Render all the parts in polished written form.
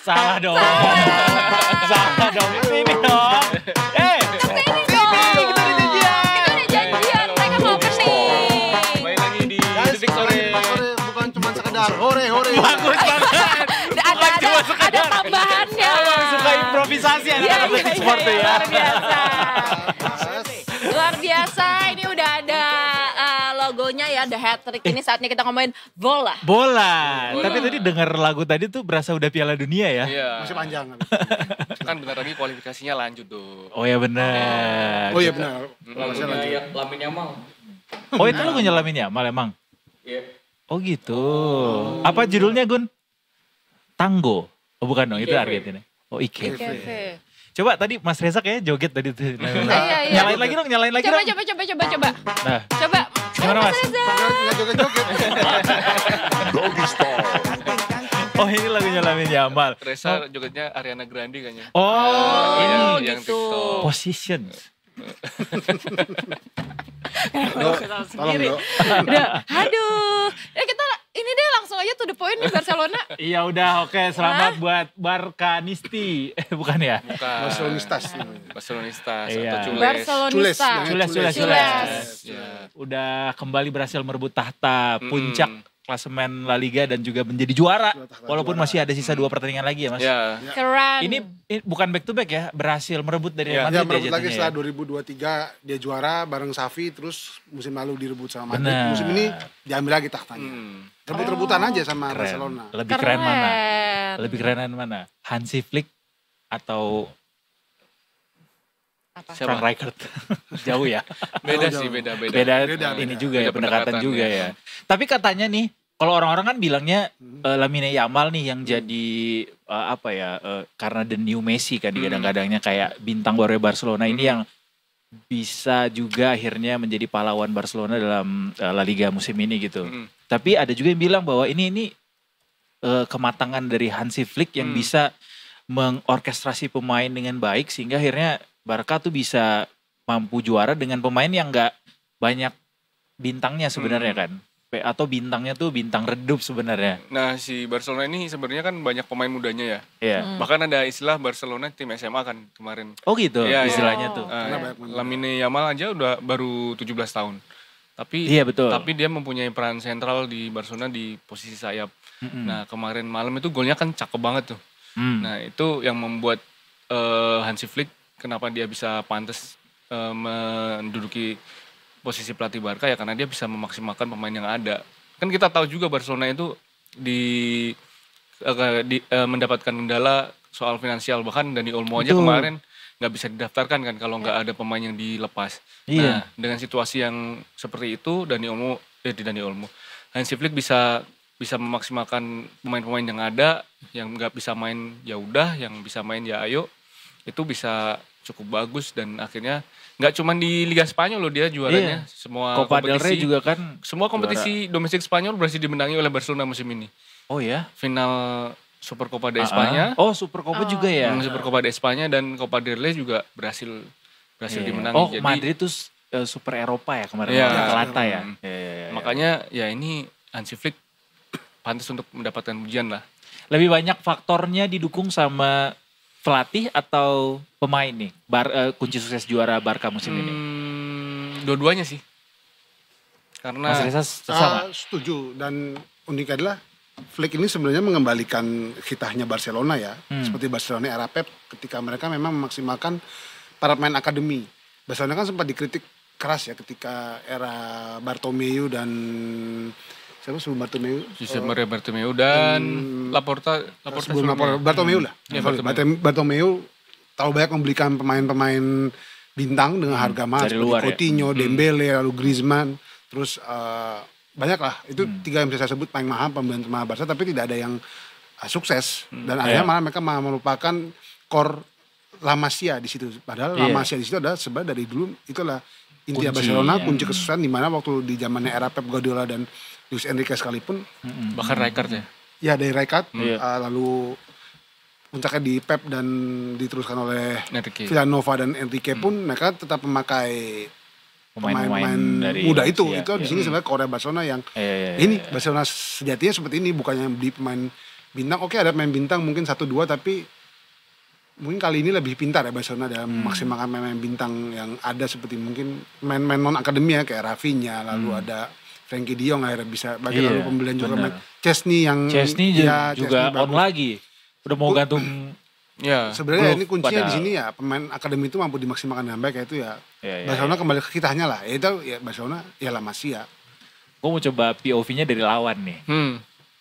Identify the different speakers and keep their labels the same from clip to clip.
Speaker 1: Salah dong. Salah dong. Sini dong.
Speaker 2: Kita udah janjian, mereka mau opening.
Speaker 3: Main lagi di Detik Sore.
Speaker 4: Bukan cuma sekedar hore.
Speaker 1: Bagus banget.
Speaker 2: Ada tambahannya.
Speaker 1: Suka improvisasi anak-anak Detik Sport tuh ya.
Speaker 2: Luar biasa, ini udah ada logonya ya, The Hat-Trick. Ini saatnya kita ngomongin bola.
Speaker 1: Bola. Tapi tadi denger lagu tadi tuh berasa udah Piala Dunia ya.
Speaker 3: Iya.
Speaker 4: Masih panjang.
Speaker 3: Kan bentar lagi kualifikasinya lanjut tuh.
Speaker 1: Oh ya benar.
Speaker 4: Oh iya benar. Masih lanjut.
Speaker 5: Lagunya Lamin Yamal.
Speaker 1: Oh itu lagunya Lamin Yamal emang?
Speaker 5: Iya.
Speaker 1: Oh gitu. Apa judulnya Gun? Tango. Oh bukan dong, itu
Speaker 5: IKV.
Speaker 1: Argentina. Oh IKV.
Speaker 2: Keve.
Speaker 1: Coba tadi Mas Reza kayaknya joget tadi tuh.
Speaker 2: Iya.
Speaker 1: Nyalain lagi dong.
Speaker 2: Coba.
Speaker 1: Nah,
Speaker 2: Coba.
Speaker 1: gimana Mas?
Speaker 2: Reza.
Speaker 4: Nggak joget-joget.
Speaker 1: Oh ini lagunya Lamin Yamal.
Speaker 3: Reza jogetnya Ariana Grande kayaknya.
Speaker 1: Oh ini
Speaker 3: yang
Speaker 2: gitu.
Speaker 3: TikTok.
Speaker 1: Position.
Speaker 4: Tolong dong.
Speaker 2: Udah, aduh. Ya kita ini deh langsung aja to the point nih Barcelona.
Speaker 1: Iya udah oke selamat buat Barkanisti. Bukan ya?
Speaker 3: Bukan.
Speaker 4: Barcelonistas.
Speaker 3: Barcelonistas
Speaker 1: Iya.
Speaker 3: atau Cules.
Speaker 2: Barcelonista.
Speaker 1: Cules.
Speaker 3: Ya.
Speaker 1: Udah kembali berhasil merebut tahta puncak
Speaker 3: Mm.
Speaker 1: klasemen La Liga dan juga menjadi juara.
Speaker 4: Tahta
Speaker 1: Walaupun
Speaker 4: juara.
Speaker 1: masih ada sisa 2 pertandingan lagi ya Mas.
Speaker 3: Ya.
Speaker 2: Keren.
Speaker 1: Ini bukan back to back ya, berhasil merebut dari
Speaker 3: Iya.
Speaker 1: Madrid
Speaker 4: Ya merebut lagi
Speaker 1: jatuhnya
Speaker 4: setelah 2023 dia juara bareng Xavi, terus musim lalu direbut sama Madrid.
Speaker 1: Benar.
Speaker 4: Musim ini diambil lagi tahtanya. Rebut-rebutan aja sama
Speaker 1: Keren.
Speaker 4: Barcelona.
Speaker 1: Lebih keren mana? Lebih kerenan mana? Hansi Flick atau Frank Rijkaard? Jauh ya.
Speaker 3: Beda
Speaker 4: Jauh.
Speaker 3: sih, beda.
Speaker 1: Beda ini
Speaker 4: Beda.
Speaker 1: juga ya,
Speaker 3: Beda
Speaker 1: pendekatan
Speaker 3: pendekatan,
Speaker 1: juga ya. Tapi katanya nih, kalau orang-orang kan bilangnya Lamine Yamal nih yang jadi karena the new Messi kan kadang-kadangnya kayak bintang baru Barcelona ini yang bisa juga akhirnya menjadi pahlawan Barcelona dalam La Liga musim ini gitu. Tapi ada juga yang bilang bahwa ini kematangan dari Hansi Flick yang bisa mengorkestrasi pemain dengan baik sehingga akhirnya Barca tuh bisa mampu juara dengan pemain yang nggak banyak bintangnya sebenarnya kan. Atau bintangnya tuh bintang redup sebenarnya.
Speaker 3: Nah si Barcelona ini sebenarnya kan banyak pemain mudanya ya.
Speaker 1: Iya.
Speaker 3: Bahkan ada istilah Barcelona tim SMA kan kemarin.
Speaker 1: Oh gitu
Speaker 3: Iya,
Speaker 1: istilahnya tuh.
Speaker 4: Karena banyak pemain.
Speaker 3: Lamine Yamal aja udah baru 17 tahun. Tapi
Speaker 1: Iya, betul.
Speaker 3: Tapi dia mempunyai peran sentral di Barcelona di posisi sayap. Nah kemarin malam itu golnya kan cakep banget tuh. Nah itu yang membuat Hansi Flick kenapa dia bisa pantas menduduki posisi pelatih Barca ya karena dia bisa memaksimalkan pemain yang ada. Kan kita tahu juga Barcelona itu mendapatkan kendala soal finansial, bahkan Dani Olmo aja
Speaker 1: Betul.
Speaker 3: kemarin nggak bisa didaftarkan kan kalau nggak ada pemain yang dilepas.
Speaker 1: Iya.
Speaker 3: Nah dengan situasi yang seperti itu Dani Olmo Hansi Flick bisa memaksimalkan pemain-pemain yang ada, yang nggak bisa main ya udah, yang bisa main ya ayo, itu bisa cukup bagus dan akhirnya nggak cuma di Liga Spanyol loh dia juaranya, semua
Speaker 1: Copa del Rey juga kan.
Speaker 3: semua kompetisi domestik Spanyol berhasil dimenangi oleh Barcelona musim ini.
Speaker 1: Oh ya.
Speaker 3: Final Supercopa de España,
Speaker 1: Oh Supercopa juga ya.
Speaker 3: Supercopa de España dan Copa del Rey juga berhasil
Speaker 1: Iya.
Speaker 3: dimenangi.
Speaker 1: Oh
Speaker 3: Jadi
Speaker 1: Madrid tuh Super Eropa ya kemarin.
Speaker 3: Iya.
Speaker 1: Atalanta ya.
Speaker 3: makanya ya ini Hansi Flick pantas untuk mendapatkan pujian lah.
Speaker 1: Lebih banyak faktornya didukung sama pelatih atau pemain nih kunci sukses juara Barca musim ini.
Speaker 3: Dua-duanya sih. Karena
Speaker 1: Mas Reza sama.
Speaker 4: Setuju, dan unik adalah Flick ini sebenarnya mengembalikan hitahnya Barcelona ya. Seperti Barcelona era Pep ketika mereka memang memaksimalkan para pemain akademi. Barcelona kan sempat dikritik keras ya ketika era Bartomeu dan siapa sebelum Bartomeu?
Speaker 3: Jose Maria Bartomeu dan Laporta
Speaker 4: Sebelum
Speaker 3: sebelumnya.
Speaker 4: Bartomeu lah.
Speaker 3: Ya,
Speaker 4: Sorry, Bartomeu terlalu banyak membelikan pemain-pemain bintang dengan harga mahal
Speaker 1: dari
Speaker 4: seperti
Speaker 1: luar ya.
Speaker 4: Coutinho, Dembele, lalu Griezmann, terus banyak lah. Itu tiga yang bisa saya sebut paling mahal pembelian mahal Barca, tapi tidak ada yang sukses dan akhirnya malah mereka malah melupakan core La Masia di situ. Padahal La Masia di situ adalah sebenarnya dari dulu itulah inti Barcelona, kunci kesuksesan di mana waktu di zamannya era Pep Guardiola dan Luis Enrique sekalipun.
Speaker 3: Bahkan Rijkaard ya.
Speaker 4: Ya dari Rijkaard, lalu puncaknya di Pep dan diteruskan oleh
Speaker 3: Enrique.
Speaker 4: Villanova dan Enrique pun mereka tetap memakai pemain-pemain
Speaker 1: dari
Speaker 4: muda itu.
Speaker 1: Malaysia.
Speaker 4: Itu di sini sebenarnya Korea Barcelona yang
Speaker 1: Iya.
Speaker 4: ini Barcelona sejatinya seperti ini, bukannya beli pemain bintang, oke ada main bintang mungkin 1-2 tapi mungkin kali ini lebih pintar ya Barcelona dalam memaksimalkan main bintang yang ada, seperti mungkin main-main non akademi ya kayak Rafinha, lalu ada Frenkie de Jong akhirnya bisa bagi, lalu pembelian juga main Chesney
Speaker 1: juga
Speaker 4: Chesney
Speaker 1: on lagi. Udah mau gantung.
Speaker 3: Ya.
Speaker 4: Sebenarnya ini kuncinya di sini ya, pemain akademi itu mampu dimaksimalkan dengan baik, yaitu ya Barcelona kembali ke kitanya lah. Itu ya Barcelona ya La Masia.
Speaker 1: Gue mau coba POV-nya dari lawan nih.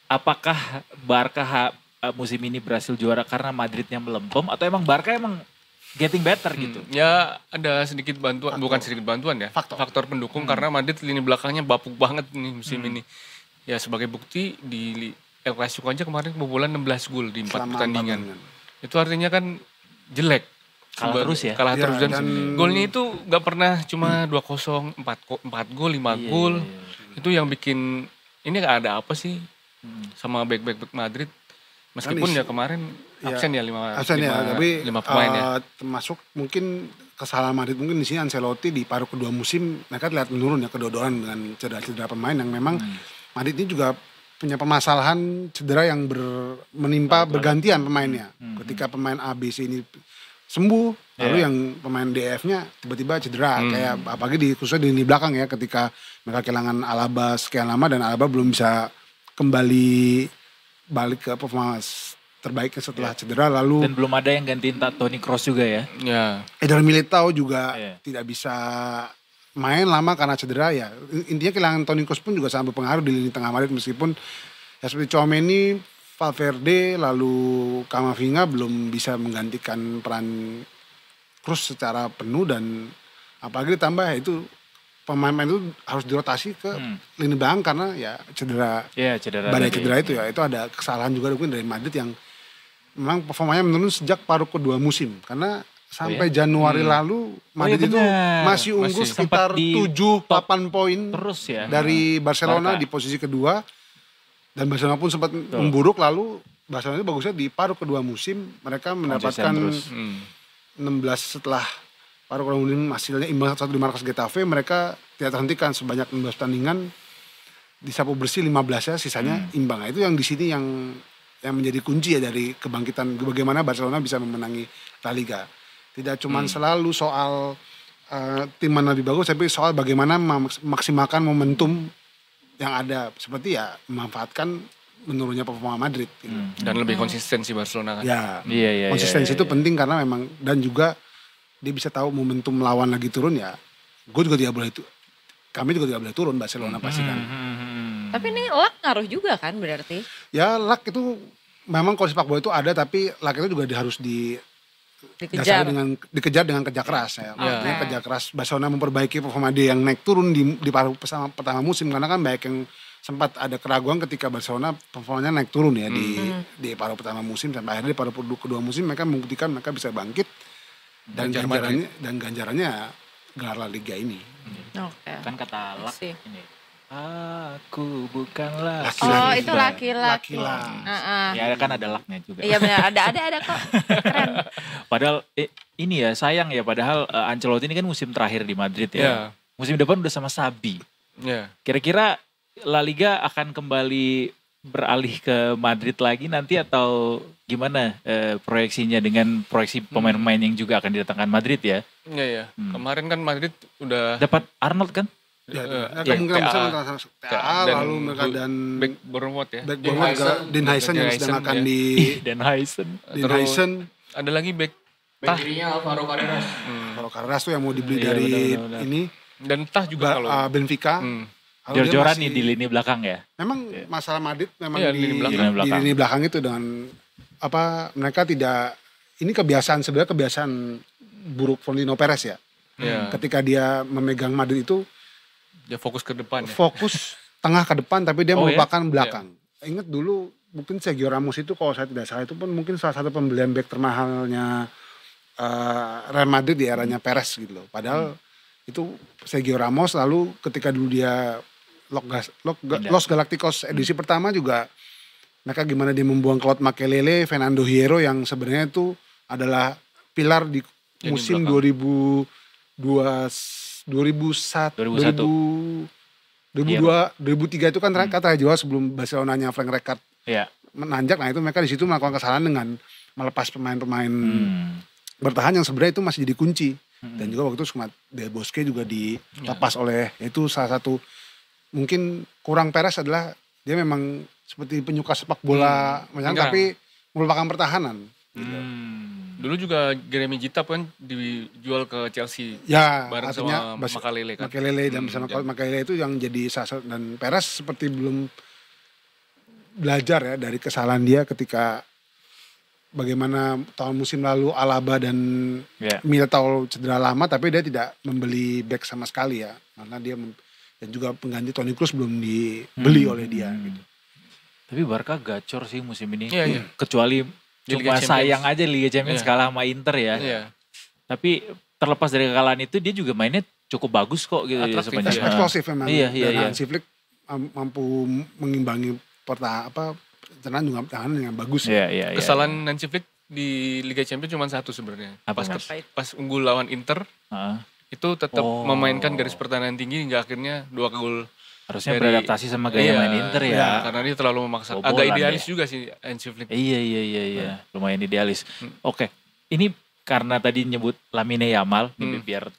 Speaker 1: Apakah Barca musim ini berhasil juara karena Madridnya melempem atau emang Barca emang getting better gitu?
Speaker 3: Ya ada sedikit bantuan, bukan sedikit bantuan ya. Faktor pendukung karena Madrid lini belakangnya bapuk banget nih musim ini. Ya sebagai bukti di El Clasico aja kemarin kebobolan 16 gol di 4 pertandingan. Itu artinya kan jelek.
Speaker 1: Kalah terus ya?
Speaker 3: Kalah terus dan golnya itu gak pernah cuma 2-0, 4 gol, 5 gol. Itu yang bikin ini gak ada apa sih sama back Madrid. Meskipun ya kemarin absen ya 5 pemain ya.
Speaker 4: Termasuk mungkin kesalahan Madrid mungkin di sini Ancelotti di paruh kedua musim mereka terlihat menurun ya, kedodoran dengan cedera-cedera pemain yang memang Madrid ini juga punya permasalahan cedera yang menimpa bergantian pemainnya. Ketika pemain ABC ini sembuh, lalu yang pemain DF-nya tiba-tiba cedera, kayak apalagi khususnya di lini belakang ya, ketika mereka kehilangan Alaba sekian lama dan Alaba belum bisa kembali balik ke performance terbaiknya setelah cedera, lalu
Speaker 1: dan belum ada yang gantiin Toni Kroos juga ya.
Speaker 4: Eder Militao juga tidak bisa main lama karena cedera ya. Intinya kehilangan Toni Kroos pun juga sangat berpengaruh di lini tengah Madrid, meskipun ya seperti Tchouaméni, Valverde, lalu Camavinga belum bisa menggantikan peran Kroos secara penuh, dan apalagi ditambah ya itu pemain-pemain itu harus dirotasi ke lini belakang karena ya cedera. Badai cedera itu ya. Itu ada kesalahan juga mungkin dari Madrid yang memang performanya menurun sejak paruh kedua musim. Karena sampai Januari lalu Madrid itu masih unggul sekitar 7-8 poin
Speaker 1: terus ya
Speaker 4: dari Barcelona di posisi kedua. Dan Barcelona pun sempat memburuk, lalu Barcelona itu bagusnya di paruh kedua musim mereka mendapatkan 16 setelah paruh kedua musim hasilnya imbang 1-1 di markas Getafe, mereka tidak terhentikan sebanyak 16 pertandingan, disapu bersih 15 ya, sisanya imbang. Itu yang di sini yang menjadi kunci ya dari kebangkitan bagaimana Barcelona bisa memenangi La Liga. Tidak cuma selalu soal tim mana lebih bagus, tapi soal bagaimana memaksimalkan momentum yang ada, seperti ya memanfaatkan menurunnya performa Madrid gitu.
Speaker 3: Dan lebih konsisten sih Barcelona kan.
Speaker 4: Iya, konsistensi itu penting karena memang, dan juga dia bisa tahu momentum lawan lagi turun ya. Kami juga tidak boleh turun Barcelona pasti kan.
Speaker 2: Tapi ini luck ngaruh juga kan berarti?
Speaker 4: Ya luck itu memang kalau sepak bola itu ada, tapi luck itu juga harus dikejar dengan kerja keras ya. Maksudnya kerja keras Barcelona memperbaiki performa dia yang naik turun di paruh pertama musim, karena kan banyak yang sempat ada keraguan ketika Barcelona performanya naik turun ya di paruh pertama musim, sampai akhirnya di paruh kedua musim mereka membuktikan mereka bisa bangkit dan ganjarannya gelar La Liga ini.
Speaker 1: Kan kata Lak ini, aku bukanlah
Speaker 2: itu laki-laki.
Speaker 1: Ya kan ada laknya juga.
Speaker 2: Iya benar, ada kok. Keren.
Speaker 1: Padahal ini ya sayang ya, padahal Ancelotti ini kan musim terakhir di Madrid ya. Musim depan udah sama Xabi. Kira-kira La Liga akan kembali beralih ke Madrid lagi nanti atau gimana proyeksinya dengan proyeksi pemain-pemain yang juga akan didatangkan Madrid ya?
Speaker 3: Iya. Kemarin kan Madrid udah
Speaker 1: dapat Arnold kan?
Speaker 4: Kemungkinan besar TA lalu mereka dan
Speaker 3: back Bournemouth ya.
Speaker 4: Back Bournemouth Den Huysen yang sedang akan di
Speaker 1: Den Huysen.
Speaker 3: Ada lagi back
Speaker 5: kirinya Alvaro Carreras.
Speaker 4: Alvaro Carreras tuh yang mau dibeli dari ini.
Speaker 3: Dan Tah juga kalau
Speaker 4: Benfica.
Speaker 1: Jor-joran nih di lini belakang ya.
Speaker 4: Memang masalah Madrid memang di lini belakang itu dengan mereka tidak, ini sebenarnya kebiasaan buruk Florentino Perez ya. Ketika dia memegang Madrid itu
Speaker 3: dia fokus ke depan.
Speaker 4: Fokus tengah ke depan tapi dia melupakan belakang. Ingat dulu mungkin Sergio Ramos itu kalau saya tidak salah itu pun mungkin salah satu pembelian bek termahalnya Real Madrid di eranya Perez gitu loh. Padahal itu Sergio Ramos, lalu ketika dulu dia Los Galacticos edisi pertama juga mereka gimana dia membuang Claude Makelele, Fernando Hierro yang sebenarnya itu adalah pilar di musim 2003 itu kan kata jual sebelum Barcelonanya Frank Rijkaard menanjak. Nah itu mereka di situ melakukan kesalahan dengan melepas pemain-pemain bertahan yang sebenarnya itu masih jadi kunci. Dan juga waktu itu Del Bosque juga dilepas oleh, itu salah satu mungkin kurang Perez adalah dia memang seperti penyuka sepak bola menyerang tapi melupakan pertahanan. Gitu.
Speaker 3: Dulu juga Jeremy Gitap kan dijual ke Chelsea.
Speaker 4: Ya,
Speaker 3: bareng sama Makalele kan.
Speaker 4: Makalele dan bersama Makalele itu yang jadi salah satu, dan Perez seperti belum belajar ya dari kesalahan dia ketika bagaimana tahun musim lalu Alaba dan Militao cedera lama tapi dia tidak membeli back sama sekali ya. Karena dia dan juga pengganti Toni Kroos belum dibeli oleh dia gitu.
Speaker 1: Tapi Barca gacor sih musim ini.
Speaker 3: Iya.
Speaker 1: Kecuali cuma sayang aja Liga Champions kalah sama Inter ya.
Speaker 3: Iya.
Speaker 1: Tapi terlepas dari kekalahan itu dia juga mainnya cukup bagus kok gitu ya sepanjang.
Speaker 4: Eksplosif memang.
Speaker 1: Iya.
Speaker 4: Hansi Flick mampu mengimbangi pertahanan juga pertahanan dengan bagus.
Speaker 1: Iya.
Speaker 3: Kesalahan Hansi Flick di Liga Champions cuma satu sebenarnya. Pas unggul lawan Inter, itu tetap memainkan garis pertahanan tinggi hingga akhirnya 2 gol.
Speaker 1: Harusnya beradaptasi sama gaya main Inter ya.
Speaker 3: Karena dia terlalu memaksa. Agak idealis juga sih Hansi Flick.
Speaker 1: Iya. Lumayan idealis. Oke. Ini karena tadi nyebut Lamine Yamal, biar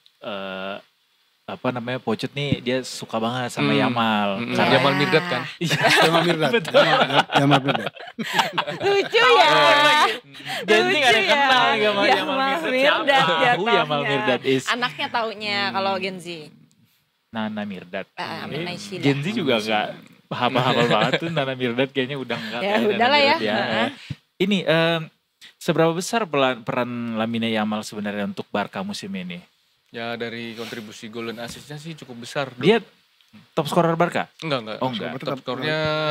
Speaker 1: Pocket nih dia suka banget sama Yamal.
Speaker 3: Karena Yamal Mirdad kan.
Speaker 4: Yamal Mirdad. Yamal Mirdad.
Speaker 2: Lucu ya.
Speaker 1: Jadi gak ada yang kenal sama
Speaker 2: Yamal Mirdad.
Speaker 1: Yamal Mirdad is.
Speaker 2: Anaknya taunya kalau Gen Z.
Speaker 1: Nana Mirdad.
Speaker 2: Gen
Speaker 1: Z juga gak hafal banget tuh Nana Mirdad kayaknya udah enggak.
Speaker 2: Ya udahlah ya.
Speaker 1: Ini seberapa besar peran Lamine Yamal sebenarnya untuk Barca musim ini?
Speaker 3: Ya dari kontribusi gol dan asisnya sih cukup besar.
Speaker 1: Dia top scorer Barca?
Speaker 3: Enggak.
Speaker 1: Oh enggak.
Speaker 3: Top scorernya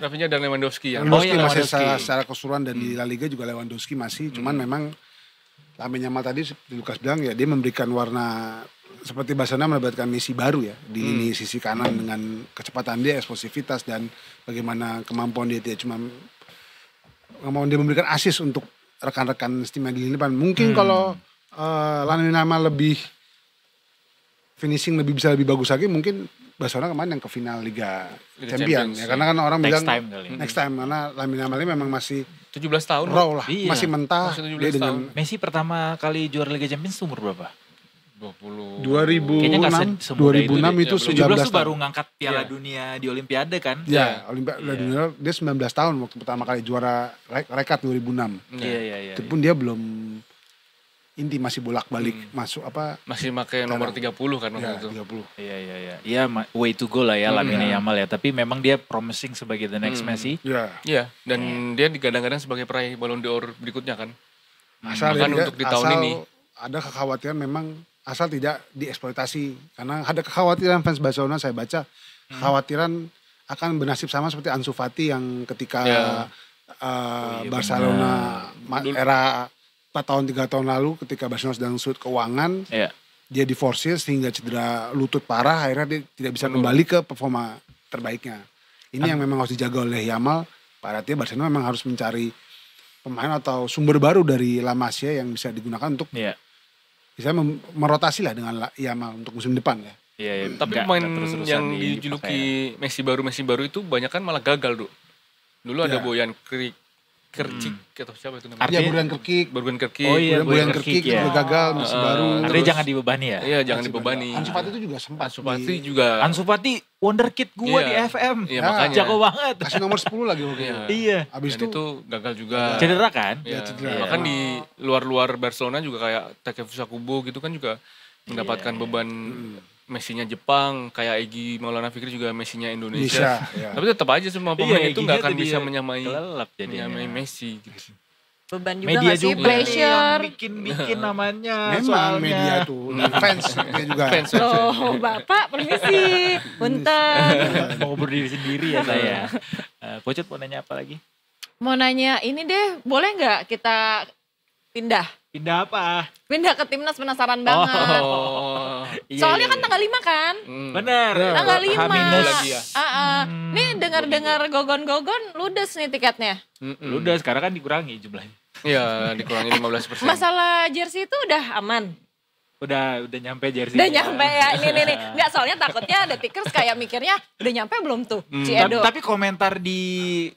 Speaker 3: Rafinha dan Lewandowski ya.
Speaker 4: Lewandowski masih secara keseluruhan dan di La Liga juga Lewandowski masih. Cuman memang Lamine Yamal tadi Lukas bilang ya dia memberikan warna seperti Barcelona mendapatkan Messi baru ya di lini sisi kanan dengan kecepatan dia, eksplosivitas dan bagaimana kemampuan dia cuma kemampuan dia memberikan assist untuk rekan-rekan timnya di lini depan. Mungkin kalau Lamine Yamal lebih finishing bisa lebih bagus lagi, mungkin Barcelona kemarin yang ke final Liga Champions ya. Karena kan orang bilang next time karena Lamine Yamal ini memang masih
Speaker 3: 17 tahun
Speaker 4: raw lah, masih mentah.
Speaker 3: Masih 17 tahun.
Speaker 1: Messi pertama kali juara Liga Champions umur berapa?
Speaker 3: 20.
Speaker 4: 2006 itu
Speaker 1: 17 tuh baru ngangkat Piala Dunia di Olimpiade kan?
Speaker 4: Ya, Olimpiade Dunia dia 19 tahun waktu pertama kali juara rekat 2006.
Speaker 1: Iya.
Speaker 4: Itu pun dia belum inti masih bolak-balik masuk
Speaker 3: masih pakai nomor 30 kan waktu itu.
Speaker 4: 30.
Speaker 1: Iya. Iya, way to go lah ya Lamine Yamal ya, tapi memang dia promising sebagai the next Messi.
Speaker 3: Iya, dan dia digadang-gadang sebagai peraih Ballon d'Or berikutnya kan.
Speaker 4: Asal
Speaker 3: untuk di tahun ini
Speaker 4: ada kekhawatiran memang asal tidak dieksploitasi, karena ada kekhawatiran fans Barcelona saya baca kekhawatiran akan bernasib sama seperti Ansu Fati yang ketika Barcelona era 4 tahun 3 tahun lalu ketika Barcelona sedang sulit keuangan, dia diforsir sehingga cedera lutut parah, akhirnya dia tidak bisa kembali ke performa terbaiknya. Ini yang memang harus dijaga oleh Yamal. Berarti Barcelona memang harus mencari pemain atau sumber baru dari La Masia yang bisa digunakan untuk bisa merotasi lah dengan Yamal untuk musim depan ya.
Speaker 1: Iya.
Speaker 3: Tapi pemain yang dijuluki Messi baru itu banyak kan malah gagal dulu ada Bojan Krkić atau siapa itu namanya?
Speaker 4: Iya, Borjan Krkić.
Speaker 1: Oh iya,
Speaker 4: Borjan Krkić itu gagal masih baru.
Speaker 1: Artinya jangan dibebani ya?
Speaker 3: Iya, jangan dibebani.
Speaker 4: Ansu Fati itu juga sempat.
Speaker 1: Ansu Fati wonderkid gue di FM.
Speaker 3: Iya, makanya.
Speaker 1: Jago banget.
Speaker 4: Kasih nomor 10 lagi waktu itu.
Speaker 1: Iya.
Speaker 3: Habis itu gagal juga.
Speaker 1: Cedera kan?
Speaker 3: Iya, bahkan di luar Barcelona juga kayak Takefusa Kubo gitu kan juga mendapatkan beban Messinya Jepang, kayak Egy Maulana Fikri juga Messinya Indonesia. Tapi tetap aja semua pemain itu nggak akan bisa menyamai Messi gitu.
Speaker 2: Beban juga
Speaker 1: media
Speaker 2: gak sih,
Speaker 1: juga
Speaker 2: pressure.
Speaker 1: bikin namanya.
Speaker 4: Memang soalnya media tuh, fans dia juga.
Speaker 2: Loh, Bapak permisi, punten.
Speaker 1: Mau berdiri sendiri ya saya. Pocket mau nanya apa lagi?
Speaker 2: Mau nanya ini deh, boleh nggak kita pindah?
Speaker 1: Pindah apa?
Speaker 2: Pindah ke timnas, penasaran banget. Soalnya kan tanggal 5 kan?
Speaker 1: Bener.
Speaker 2: Tanggal 5.
Speaker 3: lagi ya.
Speaker 2: Nih dengar-dengar gogon-gogon ludes nih tiketnya.
Speaker 1: Ludes, sekarang kan dikurangi jumlahnya.
Speaker 3: Iya, dikurangi 15%.
Speaker 2: Masalah jersey itu udah aman?
Speaker 1: Udah nyampe jersey.
Speaker 2: Udah nyampe ya, ini nih. Enggak, soalnya takutnya The Tickers kayak mikirnya udah nyampe belum tuh si Edo.
Speaker 1: Tapi komentar di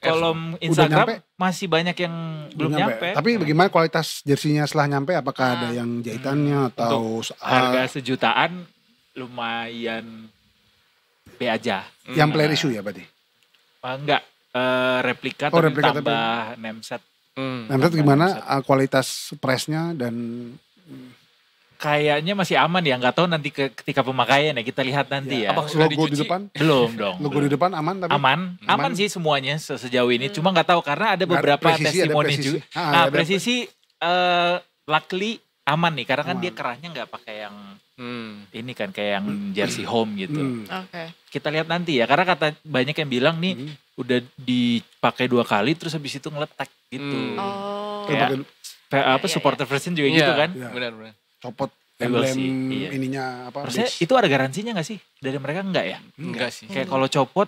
Speaker 1: kolom
Speaker 4: nyampe?
Speaker 1: Instagram masih banyak yang belum nyampe.
Speaker 4: Tapi bagaimana kualitas jersinya setelah nyampe? Apakah ada yang jahitannya atau
Speaker 1: harga sejutaan lumayan B aja.
Speaker 4: Yang player issue ya berarti?
Speaker 1: Enggak, replika
Speaker 4: Oh,
Speaker 1: tapi
Speaker 4: replika
Speaker 1: tambah name set.
Speaker 4: Nah, gimana kualitas pressnya dan
Speaker 1: Kayaknya masih aman ya, nggak tahu nanti ketika pemakaian ya, kita lihat nanti ya.
Speaker 3: Apa sudah
Speaker 4: logo di
Speaker 3: dicuci?
Speaker 4: depan?
Speaker 1: Belum dong.
Speaker 4: Logo di depan aman tapi?
Speaker 1: Aman sih semuanya sejauh ini. Cuma nggak tahu karena ada beberapa testimoni juga. Nah, presisi luckily aman nih karena kan dia kerahnya nggak pakai yang ini kan kayak yang jersey home gitu.
Speaker 2: Oke.
Speaker 1: Kita lihat nanti ya, karena kata banyak yang bilang nih udah dipakai 2 kali terus habis itu ngeletak gitu.
Speaker 2: Oh.
Speaker 1: Kayak apa supporter version juga gitu kan.
Speaker 3: Benar-benar.
Speaker 4: Copot
Speaker 1: Well
Speaker 4: emblem
Speaker 1: sih, iya.
Speaker 4: ininya apa?
Speaker 1: Harusnya itu ada garansinya gak sih? Dari mereka enggak ya?
Speaker 3: Enggak sih.
Speaker 1: Kayak kalau copot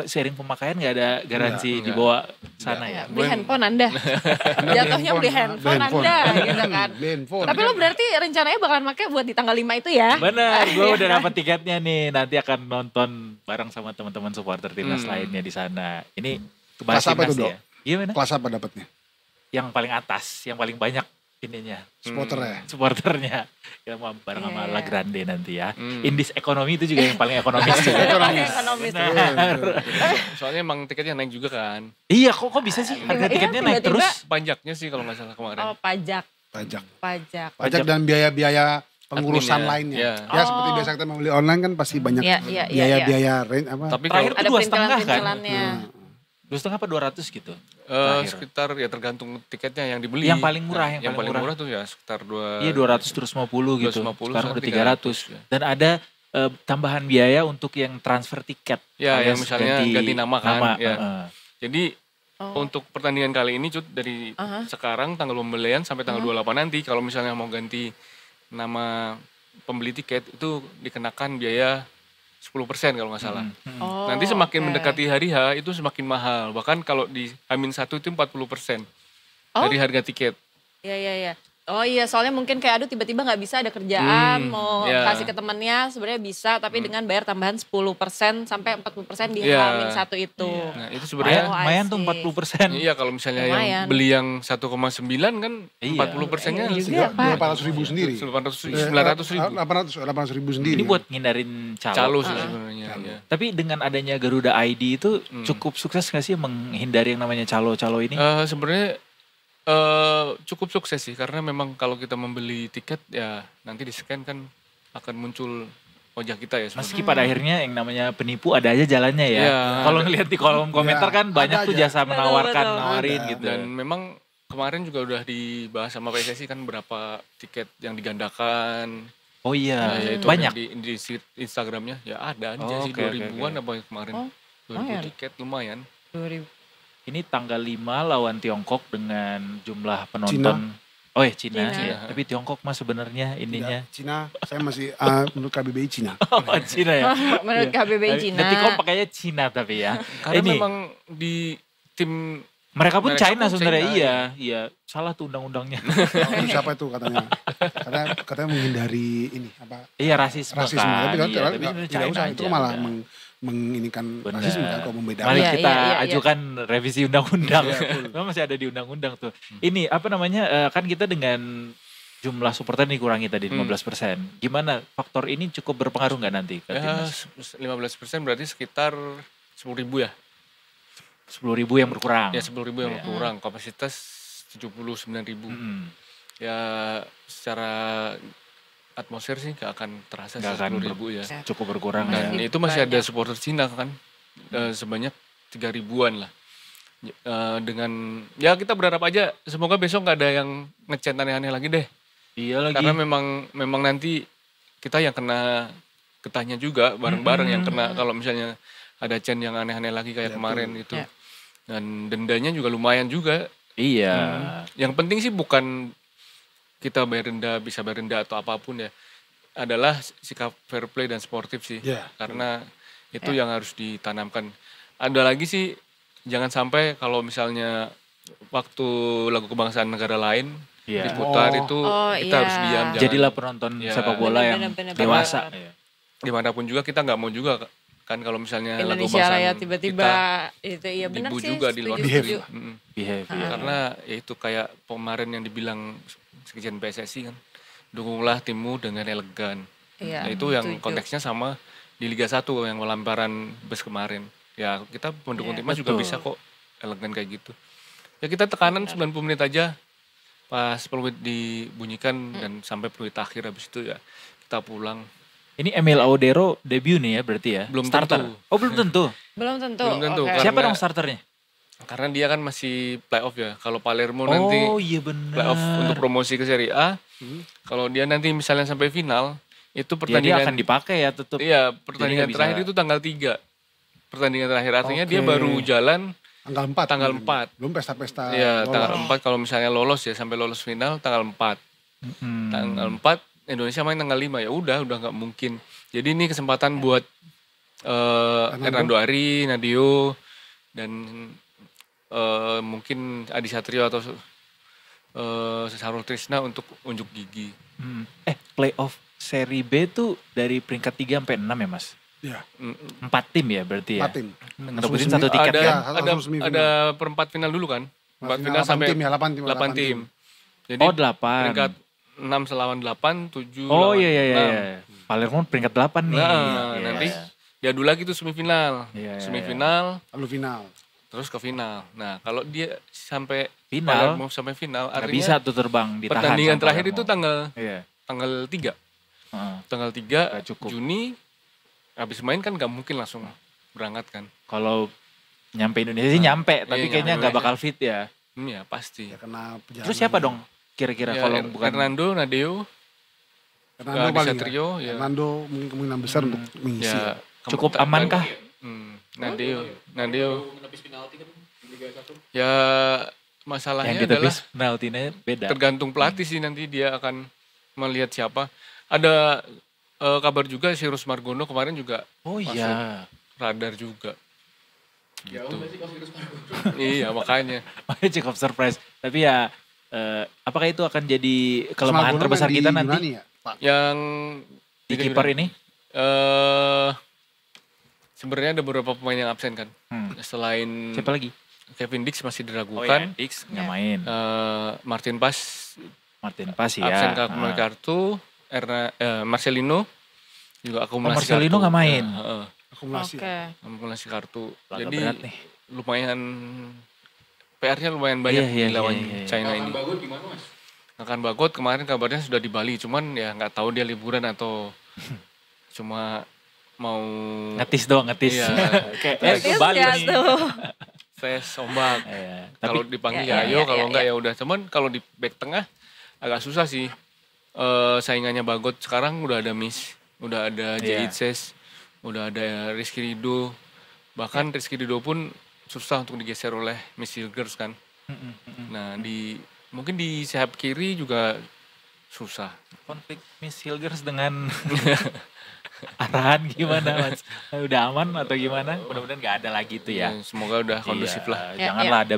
Speaker 1: seiring pemakaian gak ada garansi dibawa sana ya?
Speaker 2: Beli handphone Anda. Jatuhnya beli handphone Anda gitu kan. Tapi lo berarti rencananya bakalan pakai buat di tanggal 5 itu ya?
Speaker 1: Benar, gue udah dapat tiketnya nih. Nanti akan nonton bareng sama teman-teman supporter timnas lainnya di sana. Ini
Speaker 4: Kelas apa itu,
Speaker 1: timnas ya. Gimana?
Speaker 4: Kelas apa dapatnya?
Speaker 1: Yang paling atas, yang paling banyak ininya. Supporternya. Kita mau bareng sama La Grande nanti ya. Indis ekonomi itu juga yang paling ekonomis juga.
Speaker 2: Ekonomis.
Speaker 3: Soalnya emang tiketnya naik juga kan.
Speaker 1: Iya, kok bisa sih harga tiketnya naik
Speaker 2: tiba-tiba.
Speaker 1: terus?
Speaker 3: Pajaknya sih kalau nggak salah kemarin.
Speaker 2: Oh, pajak
Speaker 4: Pajak dan biaya-biaya pengurusan
Speaker 3: Admin ya.
Speaker 4: lainnya.
Speaker 3: Iya.
Speaker 4: Ya seperti biasa kita membeli online kan pasti banyak
Speaker 2: Iya.
Speaker 4: biaya-biaya rent apa?
Speaker 3: Tapi
Speaker 1: Terakhir
Speaker 3: kalau
Speaker 1: tuh 2,5 kan?
Speaker 2: perintilan-perintilannya.
Speaker 1: 2,5 apa 200 gitu? Terakhir.
Speaker 3: sekitar ya tergantung tiketnya yang dibeli.
Speaker 1: Yang paling murah,
Speaker 3: Nah, yang paling murah tuh ya sekitar 2.
Speaker 1: Iya 200 terus 50 gitu.
Speaker 3: 250
Speaker 1: Sekarang udah
Speaker 3: sampai
Speaker 1: 300.
Speaker 3: 300 ya.
Speaker 1: Dan ada tambahan biaya untuk yang transfer tiket.
Speaker 3: Ya,
Speaker 1: alias
Speaker 3: yang misalnya ganti nama kan. Ya.
Speaker 1: heeh.
Speaker 3: Jadi untuk pertandingan kali ini Cut, dari sekarang tanggal pembelian sampai tanggal 28 nanti kalau misalnya mau ganti nama pembeli tiket itu dikenakan biaya 10% kalau nggak salah.
Speaker 2: Oh,
Speaker 3: Nanti semakin
Speaker 2: oke.
Speaker 3: mendekati hari H itu semakin mahal. Bahkan kalau di H-1 itu 40% dari harga tiket.
Speaker 2: Iya. Oh iya, soalnya mungkin kayak aduh tiba-tiba nggak bisa ada kerjaan, mau
Speaker 3: ya.
Speaker 2: kasih ke temannya sebenarnya bisa, tapi dengan bayar tambahan 10% sampai 40% di
Speaker 3: Ya.
Speaker 2: H-1 itu.
Speaker 3: Nah itu sebenarnya
Speaker 1: Lumayan tuh 40%.
Speaker 3: iya kalau misalnya
Speaker 2: Lumayan.
Speaker 3: yang beli yang 1,9 kan
Speaker 1: Iya.
Speaker 3: 40%-nya
Speaker 2: Iya juga, Pak.
Speaker 4: 800.000 sendiri.
Speaker 3: 900.000.
Speaker 4: 800.000 sendiri.
Speaker 1: Ini buat ngindarin
Speaker 3: Calo sih sebenarnya. Ya.
Speaker 1: Tapi dengan adanya Garuda ID itu cukup sukses gak sih menghindari yang namanya calo-calo ini?
Speaker 3: Sebenarnya cukup sukses sih karena memang kalau kita membeli tiket ya nanti di scan kan akan muncul wajah kita ya sebenarnya.
Speaker 1: Meski pada akhirnya yang namanya penipu ada aja jalannya ya.
Speaker 3: Iya.
Speaker 1: Kalau ngelihat di kolom komentar
Speaker 4: Iya,
Speaker 1: kan banyak
Speaker 4: ada
Speaker 1: tuh
Speaker 4: aja.
Speaker 1: jasa menawarkan,
Speaker 2: Betul.
Speaker 1: nawarin
Speaker 4: Ada.
Speaker 1: gitu.
Speaker 3: Dan memang kemarin juga udah dibahas sama PSSI kan berapa tiket yang digandakan.
Speaker 1: Oh iya,
Speaker 3: Ya, itu
Speaker 1: banyak.
Speaker 3: di Instagramnya ya ada
Speaker 1: Oh,
Speaker 3: aja sih
Speaker 1: oke,
Speaker 3: 2000-an apa yang kemarin.
Speaker 2: Oh,
Speaker 3: 2000
Speaker 2: lumayan.
Speaker 3: tiket lumayan.
Speaker 2: 2000.
Speaker 1: Ini tanggal 5 lawan Tiongkok dengan jumlah penonton. Oh ya Cina.
Speaker 2: Cina.
Speaker 1: Ya. Tapi Tiongkok mah sebenarnya ininya.
Speaker 4: Cina, saya masih menurut KBBI Cina.
Speaker 1: Oh Cina ya.
Speaker 2: Menurut KBBI Cina.
Speaker 1: Detikcom pakainya Cina tapi ya.
Speaker 3: Karena
Speaker 1: Ini
Speaker 3: memang di tim
Speaker 1: mereka pun
Speaker 3: mereka
Speaker 1: China
Speaker 3: pun
Speaker 1: sebenarnya.
Speaker 3: China,
Speaker 1: Iya. Salah tuh undang-undangnya.
Speaker 4: Itu siapa itu katanya? Katanya menghindari ini apa?
Speaker 1: Iya rasisme
Speaker 4: Rasisme.
Speaker 1: kan.
Speaker 4: Tapi kan
Speaker 1: Iya, tapi sebenarnya
Speaker 4: tidak
Speaker 1: China
Speaker 4: usah
Speaker 1: aja
Speaker 4: itu malah
Speaker 1: udah.
Speaker 4: menginikan
Speaker 1: Benar.
Speaker 4: rasisme kan kalau membedakan.
Speaker 1: Mari
Speaker 2: Iya,
Speaker 1: kita
Speaker 2: iya.
Speaker 1: ajukan revisi undang-undang. Memang masih ada di undang-undang tuh. Ini apa namanya? Kan kita dengan jumlah supporter dikurangi tadi 15%. Gimana faktor ini cukup berpengaruh nggak nanti ke
Speaker 3: ya
Speaker 1: timnas?
Speaker 3: 15% berarti sekitar 10.000 ya.
Speaker 1: 10.000 yang berkurang.
Speaker 3: Ya 10.000 yang
Speaker 1: Iya.
Speaker 3: kurang. Kapasitas 79.000.
Speaker 1: Mm.
Speaker 3: Ya secara atmosfer sih gak akan terasa
Speaker 1: Nggak akan
Speaker 3: 10.000 ya.
Speaker 1: Cukup berkurang
Speaker 3: Dan
Speaker 1: ya.
Speaker 3: itu masih ada
Speaker 2: banyak.
Speaker 3: supporter Cina kan sebanyak 3.000-an lah. Dengan ya kita berharap aja semoga besok nggak ada yang ngechat aneh-aneh lagi deh.
Speaker 1: Iya lagi.
Speaker 3: Karena memang nanti kita yang kena getahnya juga bareng-bareng yang kena kalau misalnya ada chat yang aneh-aneh lagi kayak kemarin itu.
Speaker 2: Ya.
Speaker 3: Dan dendanya juga lumayan juga.
Speaker 1: Iya.
Speaker 3: Yang penting sih bukan kita bayar denda, bisa bayar denda atau apapun ya. Adalah sikap fair play dan sportif sih.
Speaker 4: Ya.
Speaker 3: Karena itu yang harus ditanamkan. Ada lagi sih jangan sampai kalau misalnya waktu lagu kebangsaan negara lain diputar itu kita harus diam.
Speaker 1: Jadilah penonton sepak bola yang dewasa.
Speaker 3: Dimanapun juga kita nggak mau juga kan kalau misalnya lagu
Speaker 2: Indonesia Raya tiba-tiba itu iya benar sih.
Speaker 3: juga di luar
Speaker 2: negeri.
Speaker 3: Karena ya itu kayak kemarin yang dibilang sekjen PSSI kan, dukunglah timmu dengan elegan. Nah, itu yang konteksnya sama di Liga 1 yang melamparan bus kemarin. Ya kita pendukung timnas juga bisa kok elegan kayak gitu. Ya kita tekanan 90 menit aja, pas peluit dibunyikan dan sampai peluit akhir, habis itu ya kita pulang.
Speaker 1: Ini Emil Audero debut nih ya berarti ya?
Speaker 3: Belum
Speaker 1: starter.
Speaker 3: tentu.
Speaker 1: Oh belum tentu?
Speaker 2: Belum tentu.
Speaker 1: Okay. Siapa dong starternya?
Speaker 3: Karena dia kan masih playoff ya. Kalau Palermo nanti playoff untuk promosi ke Serie A. Kalau dia nanti misalnya sampai final, itu pertandingan.
Speaker 1: Dia akan dipakai ya tetap.
Speaker 3: Iya, pertandingan terakhir itu tanggal 3. Pertandingan terakhir artinya dia baru jalan tanggal 4.
Speaker 4: Belum pesta-pesta.
Speaker 3: Iya, tanggal 4 kalau misalnya lolos ya, sampai lolos final tanggal 4. Tanggal 4 Indonesia main tanggal 5, ya udah nggak mungkin. Jadi ini kesempatan buat Hernando Ari, Nadio, dan mungkin Adi Satrio atau Sarul Trisna untuk unjuk gigi.
Speaker 1: Playoff Seri B tuh dari peringkat 3 sampai 6 ya Mas?
Speaker 4: Iya.
Speaker 1: 4 tim ya berarti ya?
Speaker 4: 4 tim.
Speaker 1: Ngedapetin 1 tiket kan?
Speaker 3: Ada perempat final dulu kan? 4 final sampai 8 tim. Jadi 8. Peringkat 6 lawan 8, 7
Speaker 1: lawan 6.
Speaker 3: Iya.
Speaker 1: Palermo peringkat 8 nih.
Speaker 3: Nah, nanti diadu lagi tuh semifinal. Semifinal.
Speaker 4: Lalu final.
Speaker 3: Terus ke final. Nah, kalau dia sampai
Speaker 1: final,
Speaker 3: Palermo sampai final, artinya
Speaker 1: bisa tuh terbang ditahan.
Speaker 3: Pertandingan terakhir itu tanggal 3. Tanggal 3 Juni. Habis main kan gak mungkin langsung berangkat kan.
Speaker 1: Kalau nyampe Indonesia sih nyampe, tapi kayaknya gak bakal fit ya.
Speaker 3: Ya pasti.
Speaker 4: Ya, kena
Speaker 1: terus siapa dong kira-kira kalau bukan
Speaker 3: Hernando, Nadeo,
Speaker 4: Adi
Speaker 3: Satrio,
Speaker 4: Hernando mungkin kemungkinan besar untuk mengisi.
Speaker 1: Ya, cukup aman kah?
Speaker 3: Nadeo. Ya masalahnya
Speaker 1: yang
Speaker 3: adalah
Speaker 1: penaltinya beda.
Speaker 3: Tergantung pelatih sih, nanti dia akan melihat siapa. Ada kabar juga si Rus Margono kemarin juga masuk radar juga. Gitu. Iya makanya.
Speaker 1: Cukup surprise. Tapi ya apakah itu akan jadi kelemahan terbesar kita nanti?
Speaker 4: Ya, Pak?
Speaker 3: Yang
Speaker 1: di kiper ini?
Speaker 3: Sebenarnya ada beberapa pemain yang absen kan. Selain
Speaker 1: siapa lagi?
Speaker 3: Kevin Dix masih diragukan.
Speaker 1: Dix nggak main.
Speaker 3: Martin Pas
Speaker 1: ya.
Speaker 3: Absen akumulasi kartu. Marcelino juga akumulasi kartu.
Speaker 1: Marcelino nggak main.
Speaker 3: Akumulasi kartu.
Speaker 1: Laga
Speaker 3: jadi
Speaker 1: berat nih.
Speaker 3: lumayan PR-nya lumayan banyak lawan China ini.
Speaker 5: Bagot gimana Mas?
Speaker 3: Akan Bagot kemarin kabarnya sudah di Bali, cuman ya nggak tahu dia liburan atau cuma mau
Speaker 1: ngetis doang.
Speaker 3: Iya.
Speaker 1: Kayak ke Bali nih.
Speaker 3: Tes ombak. Kalau dipanggil ayo, kalau enggak ya udah. Cuman kalau di back tengah agak susah sih. Saingannya Bagot sekarang udah ada Miss, udah ada Jaitzes, udah ada Rizky Ridho. Bahkan Rizky Ridho pun susah untuk digeser oleh Miss Hilgers kan. Nah mungkin di sayap kiri juga susah.
Speaker 1: Konflik Miss Hilgers dengan arahan gimana Mas? Udah aman atau gimana? Mudah-mudahan gak ada lagi itu ya.
Speaker 3: Semoga udah kondusif lah.
Speaker 1: Janganlah ada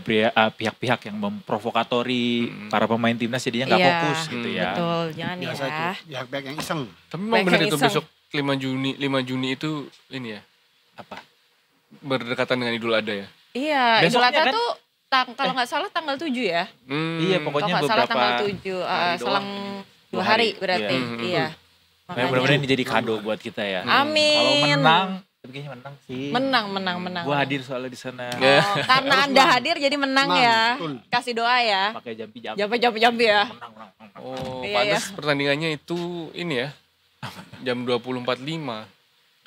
Speaker 1: pihak-pihak yang memprovokatori para pemain timnas jadinya gak fokus gitu ya.
Speaker 2: Betul, jangan
Speaker 4: biasa
Speaker 2: ya.
Speaker 4: Itu pihak-pihak yang iseng.
Speaker 3: Tapi memang benar itu besok 5 Juni itu ini ya.
Speaker 1: Apa?
Speaker 3: Berdekatan dengan Idul Adha ya.
Speaker 2: Iya, Idul
Speaker 1: Besoknya
Speaker 2: Adha
Speaker 1: kan?
Speaker 2: tuh kalau nggak salah tanggal 7 ya.
Speaker 1: Iya pokoknya
Speaker 2: Kalau nggak salah
Speaker 1: beberapa
Speaker 2: tanggal 7, selang 2 hari berarti. Iya.
Speaker 1: Mudah-mudahan ini jadi kado buat kita ya.
Speaker 2: Amin.
Speaker 1: Kalau menang, tapi kayaknya menang sih.
Speaker 2: Menang.
Speaker 1: Gua hadir soalnya di sana.
Speaker 2: Karena Anda hadir jadi menang ya.
Speaker 4: Betul.
Speaker 2: Kasih doa ya.
Speaker 1: Pakai jampi-jampi.
Speaker 2: Jampi ya.
Speaker 1: Menang.
Speaker 3: Oh,
Speaker 2: Iya,
Speaker 3: pantas pertandingannya itu ini ya. Jam 20.45.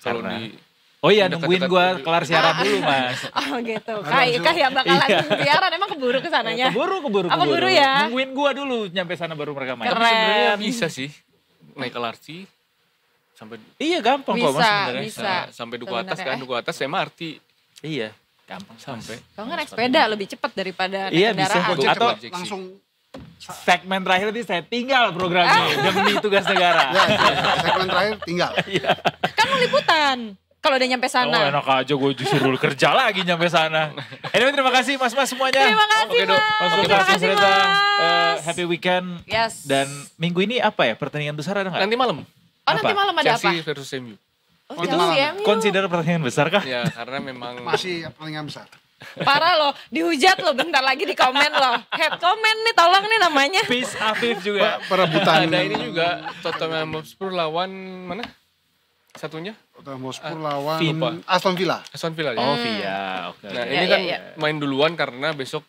Speaker 3: Kalau
Speaker 1: Karena?
Speaker 3: di
Speaker 1: Oh iya
Speaker 3: dekat-dekat
Speaker 1: nungguin gue
Speaker 3: dulu.
Speaker 1: kelar siaran dulu Mas.
Speaker 2: Oh gitu. Kayak bakalan siaran emang keburu ke sananya. Keburu ya.
Speaker 1: Nungguin gue dulu nyampe sana baru mereka main.
Speaker 2: Keren.
Speaker 3: sebenarnya bisa sih naik LRT sampai
Speaker 1: Iya gampang kok Mas sebenarnya.
Speaker 2: Bisa.
Speaker 3: sampai Duku Atas kan, Duku Atas MRT
Speaker 1: Iya gampang
Speaker 3: sampai.
Speaker 2: Kalau nggak naik sepeda lebih cepat daripada naik
Speaker 1: Iya bisa.
Speaker 2: kendaraan.
Speaker 1: Atau
Speaker 4: langsung
Speaker 1: segmen terakhir nanti saya tinggal programnya demi tugas negara.
Speaker 4: ya, segmen terakhir tinggal.
Speaker 2: Kan mau liputan. kalau udah nyampe sana.
Speaker 1: Oh enak aja gue disuruh kerja lagi nyampe sana. Anyway terima kasih mas-mas semuanya.
Speaker 2: Terima kasih Mas.
Speaker 1: Terima kasih
Speaker 2: Mas.
Speaker 1: Happy weekend.
Speaker 2: Yes.
Speaker 1: Dan minggu ini apa ya pertandingan besar ada nggak?
Speaker 3: Nanti malam.
Speaker 2: Oh nanti malam ada apa?
Speaker 3: Chelsea versus MU.
Speaker 2: Oh,
Speaker 4: itu
Speaker 2: Chelsea,
Speaker 4: malam.
Speaker 2: MU.
Speaker 1: Consider pertandingan besar kah?
Speaker 3: Ya karena memang
Speaker 4: Masih pertandingan besar.
Speaker 2: Parah loh, dihujat loh bentar lagi di komen loh. Head comment nih, tolong nih namanya.
Speaker 1: Peace Afif juga.
Speaker 4: Perebutan.
Speaker 3: ada ini juga Tottenham Hotspur lawan mana? Satunya?
Speaker 4: Tottenham Hotspur lawan
Speaker 3: lupa.
Speaker 4: Aston Villa.
Speaker 3: Aston Villa ya.
Speaker 1: Oh via, oke.
Speaker 3: Nah
Speaker 2: Ya,
Speaker 3: ini
Speaker 2: ya,
Speaker 3: kan
Speaker 2: ya.
Speaker 3: main duluan karena besok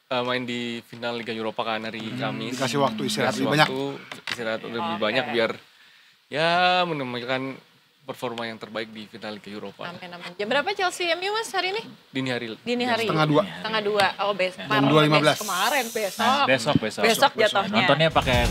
Speaker 3: main di final Liga Eropa kan hari Kamis.
Speaker 4: Dikasih waktu istirahat
Speaker 3: Dikasih
Speaker 4: lebih banyak.
Speaker 3: waktu istirahat lebih banyak biar ya menemukan performa yang terbaik di final Liga Eropa.
Speaker 2: Amin. Jam berapa Chelsea MU Mas hari ini?
Speaker 3: Dini hari.
Speaker 2: Dini hari.
Speaker 4: Setengah 2.
Speaker 2: Setengah 2. Oh besok.
Speaker 4: Jam 2.15.
Speaker 2: Kemarin besok.
Speaker 1: Nah, besok.
Speaker 2: Besok jatuhnya.
Speaker 1: Nontonnya pakai